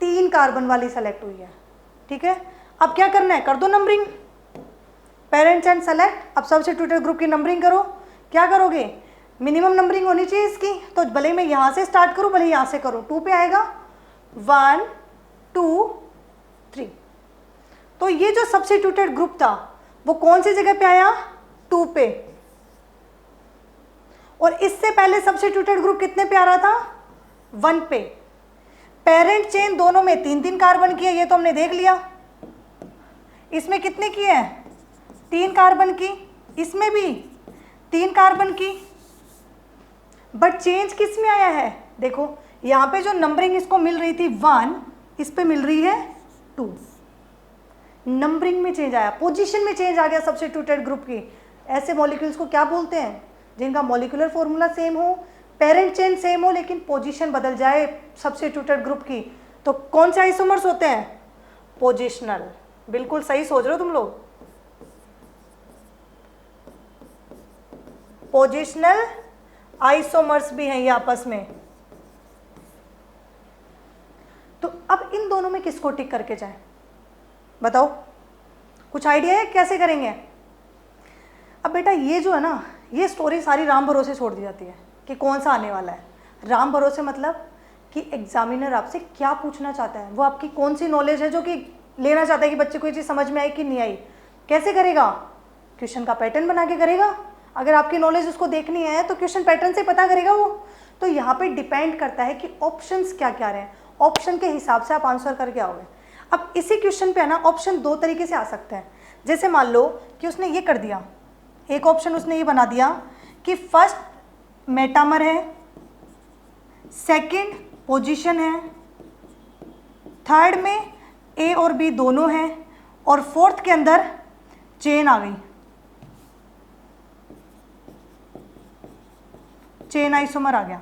3 कार्बन वाली सेलेक्ट हुई है, ठीक है। अब क्या करना है, कर दो नंबरिंग, पेरेंट चेन सेलेक्ट। अब सब्स्टिट्यूटेड ग्रुप की नंबरिंग करो। क्या करोगे, मिनिमम नंबरिंग होनी चाहिए इसकी, तो भले मैं यहाँ से स्टार्ट करूँ भले यहाँ से करूँ, 2 पे आएगा, 1 2 3। तो ये जो सब्स्टिट्यूटेड ग्रुप था वो कौन सी जगह पे आया, 2 पे। और इससे पहले सब्स्टिट्यूटेड ग्रुप कितने पे आ रहा था, 1 पे। पेरेंट चेन दोनों में 3-3 कार्बन की है, ये तो हमने देख लिया। इसमें कितने की है, 3 कार्बन की, इसमें भी 3 कार्बन की। बट चेंज किस में आया है, देखो यहाँ पे जो नंबरिंग इसको मिल रही थी 1, इस पे मिल रही है 2। नंबरिंग में चेंज आया, पोजीशन में चेंज आ गया सब्स्टिट्यूटेड ग्रुप की। ऐसे मॉलिक्यूल्स को क्या बोलते हैं, जिनका मॉलिक्यूलर फॉर्मूला सेम हो, पेरेंट चेन सेम हो, लेकिन पोजीशन बदल जाए सब्स्टिट्यूटेड ग्रुप की। तो कौन से आइसोमर्स होते हैं, पोजिशनल। बिल्कुल सही सोच रहे हो तुम लोग, पोजिशनल आइसोमर्स भी हैं ये आपस में। तो अब इन दोनों में किसको टिक करके जाए, बताओ, कुछ आइडिया है कैसे करेंगे? अब बेटा ये जो है ना, ये स्टोरी सारी राम भरोसे छोड़ दी जाती है कि कौन सा आने वाला है। राम भरोसे मतलब कि एग्जामिनर आपसे क्या पूछना चाहता है, वो आपकी कौन सी नॉलेज है जो कि लेना चाहता है कि बच्चे को ये चीज़ समझ में आई कि नहीं आई। कैसे करेगा, क्वेश्चन का पैटर्न बना के करेगा। अगर आपकी नॉलेज उसको देखनी है तो क्वेश्चन पैटर्न से पता करेगा वो। तो यहाँ पे डिपेंड करता है कि ऑप्शंस क्या क्या रहे, ऑप्शन के हिसाब से आप आंसर करके आओगे। अब इसी क्वेश्चन पे है ना, ऑप्शन 2 तरीके से आ सकते हैं। जैसे मान लो कि उसने ये कर दिया, एक ऑप्शन उसने ये बना दिया कि फर्स्ट मेटामर है, सेकंड पोजीशन है, थर्ड में ए और बी दोनों हैं, और फोर्थ के अंदर चेन आ गई, चेन आइसोमर आ गया।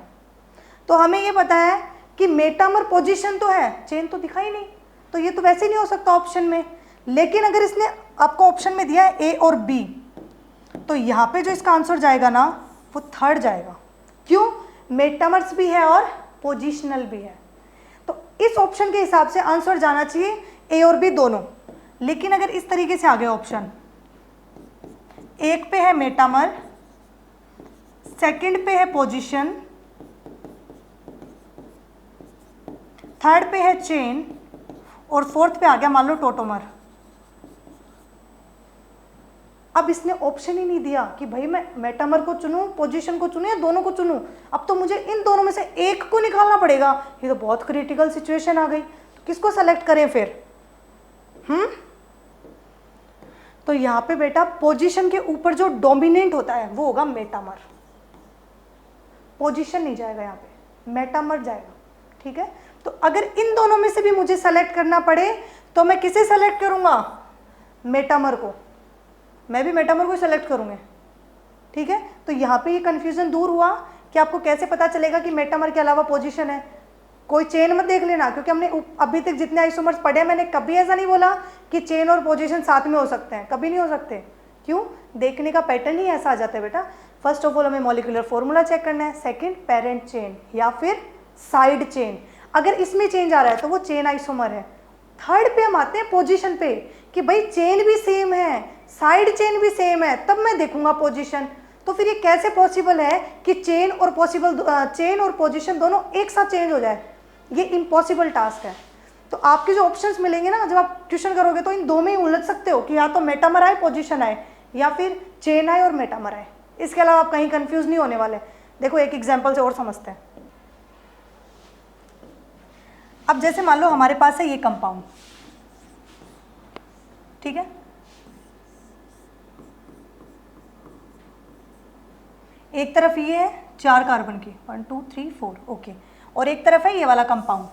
तो हमें ये पता है कि मेटामर पोजीशन तो है, चेन तो दिखाई नहीं, तो ये तो वैसे नहीं हो सकता ऑप्शन में। लेकिन अगर इसने आपको ऑप्शन में दिया है ए और बी, तो यहाँ पे जो इसका आंसर जाएगा ना वो थर्ड जाएगा। क्यों, मेटामर्स भी है और पोजिशनल भी है। तो इस ऑप्शन के हिसाब से आंसर जाना चाहिए ए और बी दोनों। लेकिन अगर इस तरीके से आ गया ऑप्शन, एक पे है मेटामर, सेकंड पे है पोजीशन, थर्ड पे है चेन, और फोर्थ पे आ गया मान लो टोटोमर। अब इसने ऑप्शन ही नहीं दिया कि भाई मैं मेटामर को चुनूं, पोजीशन को चुनूं या दोनों को चुनूं। अब तो मुझे इन दोनों में से एक को निकालना पड़ेगा। ये तो बहुत क्रिटिकल सिचुएशन आ गई, तो किसको सेलेक्ट करें फिर? तो यहाँ पे बेटा पोजीशन के ऊपर जो डोमिनेंट होता है वो होगा मेटामर। पोजीशन नहीं जाएगा यहाँ पे, मेटामर जाएगा, ठीक है। तो अगर इन दोनों में से भी मुझे सेलेक्ट करना पड़े तो मैं किसे सेलेक्ट करूँगा, मेटामर को। मैं भी मेटामर को सेलेक्ट करूँगी, ठीक है। तो यहाँ पे ये कन्फ्यूज़न दूर हुआ कि आपको कैसे पता चलेगा कि मेटामर के अलावा पोजीशन है। कोई चेन मत देख लेना, क्योंकि हमने अभी तक जितने आइसोमर्स पढ़े मैंने कभी ऐसा नहीं बोला कि चेन और पोजीशन साथ में हो सकते हैं, कभी नहीं हो सकते। क्यों, देखने का पैटर्न ही ऐसा आ जाता है बेटा। फर्स्ट ऑफ ऑल हमें मॉलिक्यूलर फॉर्मूला चेक करना है, सेकंड पेरेंट चेन या फिर साइड चेन। अगर इसमें चेंज आ रहा है तो वो चेन आइसोमर है। थर्ड पे हम आते हैं पोजीशन पे कि भाई चेन भी सेम है, साइड चेन भी सेम है, तब मैं देखूंगा पोजीशन। तो फिर ये कैसे पॉसिबल है कि चेन और पोजीशन दोनों एक साथ चेंज हो जाए? ये इम्पॉसिबल टास्क है। तो आपके जो ऑप्शंस मिलेंगे ना जब आप ट्यूशन करोगे, तो इन दो में ही उलझ सकते हो कि या तो मेटामर आए पोजीशन आए, या फिर चेन आए और मेटामर आए। इसके अलावा आप कहीं कंफ्यूज नहीं होने वाले। देखो एक एग्जाम्पल से और समझते हैं। अब जैसे मान लो हमारे पास है ये कंपाउंड, ठीक है, एक तरफ ये है 4 कार्बन की, 1 2 3 4, ओके, और एक तरफ है ये वाला कंपाउंड,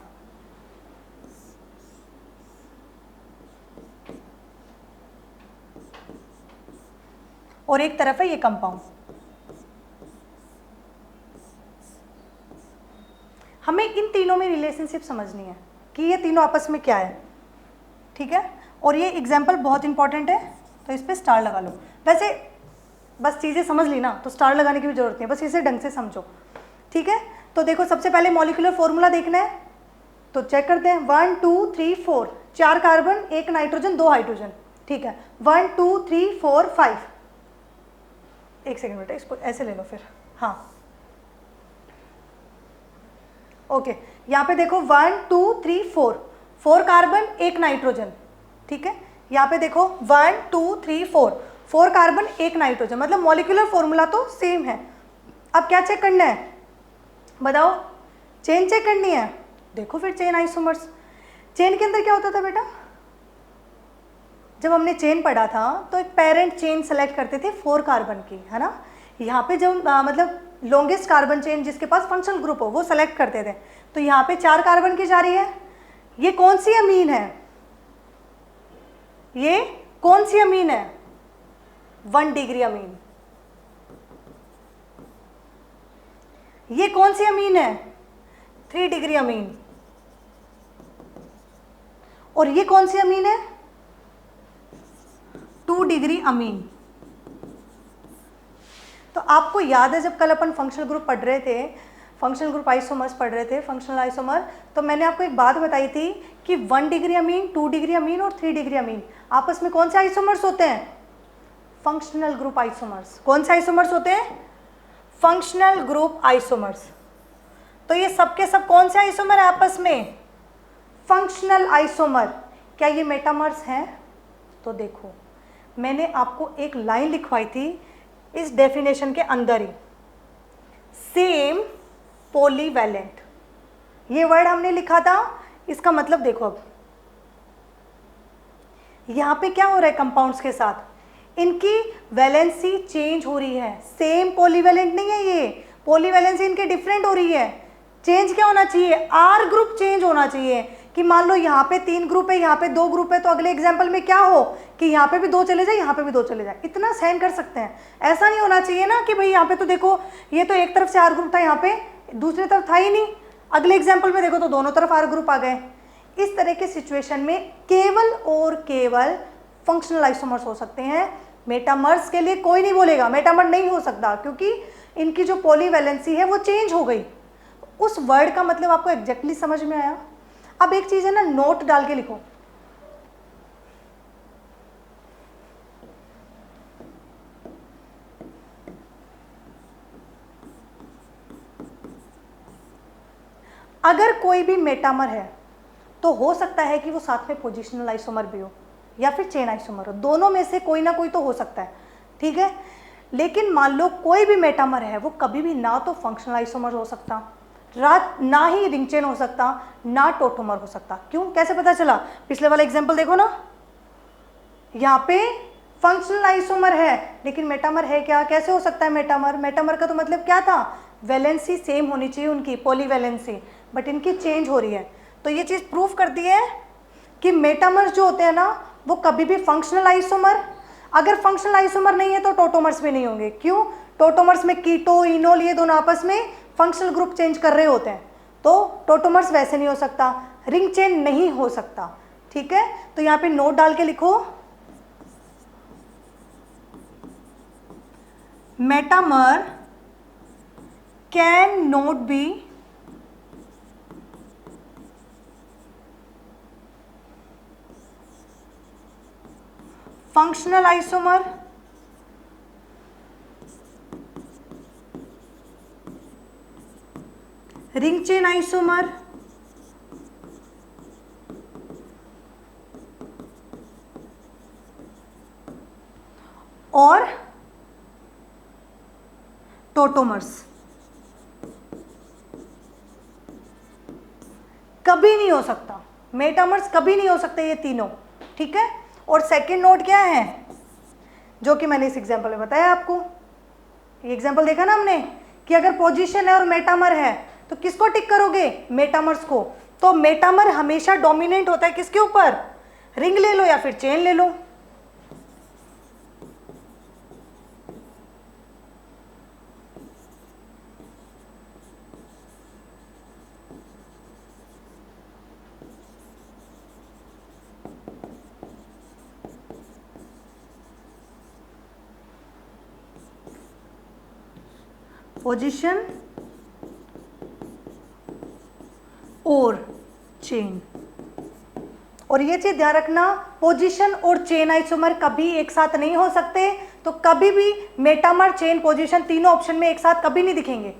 और एक तरफ है ये कंपाउंड। हमें इन तीनों में रिलेशनशिप समझनी है कि ये तीनों आपस में क्या है, ठीक है, और ये एग्जाम्पल बहुत इंपॉर्टेंट है, तो इस पर स्टार लगा लो। वैसे बस चीज़ें समझ ली ना, तो स्टार लगाने की भी जरूरत नहीं है, बस इसे ढंग से समझो, ठीक है। तो देखो सबसे पहले मॉलिक्यूलर फॉर्मूला देखना है, तो चेक करते हैं। 1 2 3 4, 4 कार्बन, 1 नाइट्रोजन, 2 हाइड्रोजन, ठीक है। 1 2 3 4 5, एक सेकेंड बेटा, इसको ऐसे ले लो फिर, हाँ ओके। यहाँ पे देखो 1 2 3 4, 4 कार्बन, 1 नाइट्रोजन, ठीक है। यहाँ पे देखो 1 2 3 4, 4 कार्बन, 1 नाइट्रोजन, मतलब मॉलिक्यूलर फॉर्मूला तो सेम है। अब क्या चेक करना है बताओ? चेन चेक करनी है। देखो फिर चेन आइसोमर्स, चेन के अंदर क्या होता था बेटा? जब हमने चेन पढ़ा था तो एक पेरेंट चेन सेलेक्ट करते थे 4 कार्बन की, है ना। यहाँ पे जब मतलब लॉन्गेस्ट कार्बन चेन जिसके पास फंक्शनल ग्रुप हो वो सेलेक्ट करते थे। तो यहाँ पे 4 कार्बन की जा रही है। ये कौन सी अमीन है? ये कौन सी अमीन है? 1 डिग्री अमीन। ये कौन सी अमीन है? 3 डिग्री अमीन। और ये कौन सी अमीन है? 2 डिग्री अमीन। तो आपको याद है जब कल अपन फंक्शनल ग्रुप पढ़ रहे थे, फंक्शनल ग्रुप आइसोमर्स पढ़ रहे थे, फंक्शनल आइसोमर, तो मैंने आपको एक बात बताई थी कि 1 डिग्री अमीन, 2 डिग्री अमीन और 3 डिग्री अमीन आपस में कौन से आइसोमर्स होते हैं? Functional group isomers. कौन से आइसोमर्स होते हैं? Functional group isomers. तो ये सब के सब कौन से आइसोमर है आपस में? Functional isomer. क्या ये मेटामर्स हैं? तो देखो मैंने आपको एक लाइन लिखवाई थी इस डेफिनेशन के अंदर ही, सेम पॉलीवैलेंट, ये वर्ड हमने लिखा था। इसका मतलब देखो अब यहां पे क्या हो रहा है कंपाउंड्स के साथ, इनकी वैलेंसी चेंज हो रही है। सेम पॉलीवैलेंट नहीं है ये, पॉलीवैलेंसी इनके डिफरेंट हो रही है। चेंज क्या होना चाहिए? आर ग्रुप चेंज होना चाहिए। कि मान लो यहाँ पे 3 ग्रुप है, यहाँ पे 2 ग्रुप है, तो अगले एग्जाम्पल में क्या हो कि यहाँ पे भी 2 चले जाए, यहाँ पे भी 2 चले जाए। इतना सहन कर सकते हैं। ऐसा नहीं होना चाहिए ना कि भाई यहाँ पे तो देखो ये तो एक तरफ से आर ग्रुप था, यहाँ पे दूसरी तरफ था ही नहीं, अगले एग्जाम्पल में देखो तो दोनों तरफ आर ग्रुप आ गए। इस तरह के सिचुएशन में केवल और केवल फंक्शनल आइसोमर्स हो सकते हैं। मेटामर्स के लिए कोई नहीं बोलेगा मेटामर नहीं हो सकता, क्योंकि इनकी जो पॉलीवैलेंसी है वो चेंज हो गई। उस वर्ड का मतलब आपको एग्जैक्टली समझ में आया। अब एक चीज है ना, नोट डाल के लिखो। अगर कोई भी मेटामर है तो हो सकता है कि वो साथ में पोजिशनल आइसोमर भी हो या फिर चेन आइसोमर हो, दोनों में से कोई ना कोई तो हो सकता है, ठीक है। लेकिन मान लो कोई भी मेटामर है वो कभी भी ना तो फंक्शनल आइसोमर हो सकता, ना ही रिंग चेन हो सकता, ना टोटोमर हो सकता। क्यों? कैसे पता चला? पिछले वाला एग्जांपल देखो ना, यहाँ पे फंक्शनल आइसोमर है लेकिन मेटामर है क्या? कैसे हो सकता है मेटामर? मेटामर का तो मतलब क्या था? वैलेंसी सेम होनी चाहिए उनकी, पॉलीवैलेंसी, बट इनकी चेंज हो रही है। तो ये चीज़ प्रूफ करती है कि मेटामर्स जो होते हैं ना वो कभी भी फंक्शनल आइसोमर, अगर फंक्शनल आइसोमर नहीं है तो टोटोमर्स भी नहीं होंगे। क्यों? टोटोमर्स में कीटो, इनोल ये दोनों आपस में फंक्शनल ग्रुप चेंज कर रहे होते हैं, तो टोटोमर्स वैसे नहीं हो सकता, रिंग चेन नहीं हो सकता, ठीक है। तो यहाँ पे नोट डाल के लिखो, metamer can not be functional isomer ring chain isomer और टोटोमर्स। कभी नहीं हो सकता, मेटामर्स कभी नहीं हो सकते ये तीनों, ठीक है। और सेकंड नोट क्या है, जो कि मैंने इस एग्जांपल में बताया आपको, ये एग्जांपल देखा ना हमने कि अगर पोजीशन है और मेटामर है तो किसको टिक करोगे, मेटामर्स को। तो मेटामर हमेशा डोमिनेंट होता है किसके ऊपर, रिंग ले लो या फिर चेन ले लो। पोजीशन और चेन, और ये चीज ध्यान रखना, पोजीशन और चेन आइसोमर कभी एक साथ नहीं हो सकते। तो कभी भी मेटामर, चेन, पोजीशन तीनों ऑप्शन में एक साथ कभी नहीं दिखेंगे,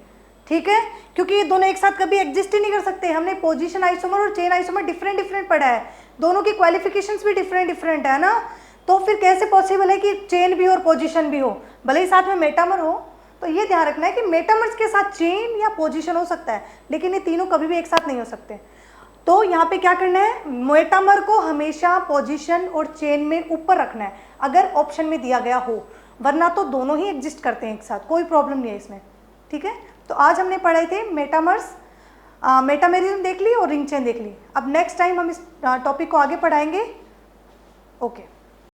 ठीक है, क्योंकि ये दोनों एक साथ कभी एग्जिस्ट ही नहीं कर सकते। हमने पोजीशन आइसोमर और चेन आइसोमर डिफरेंट डिफरेंट पढ़ा है, दोनों की क्वालिफिकेशंस भी डिफरेंट डिफरेंट है ना। तो फिर कैसे पॉसिबल है कि चेन भी और पोजीशन भी हो, भले ही साथ में मेटामर हो। तो ये ध्यान रखना है कि मेटामर्स के साथ चेन या पोजीशन हो सकता है, लेकिन ये तीनों कभी भी एक साथ नहीं हो सकते। तो यहाँ पे क्या करना है, मेटामर को हमेशा पोजीशन और चेन में ऊपर रखना है अगर ऑप्शन में दिया गया हो, वरना तो दोनों ही एग्जिस्ट करते हैं एक साथ, कोई प्रॉब्लम नहीं है इसमें, ठीक है। तो आज हमने पढ़ाई थे मेटामर्स, मेटामेरिज्म देख ली और रिंग चेन देख ली। अब नेक्स्ट टाइम हम इस टॉपिक को आगे पढ़ाएंगे। ओके।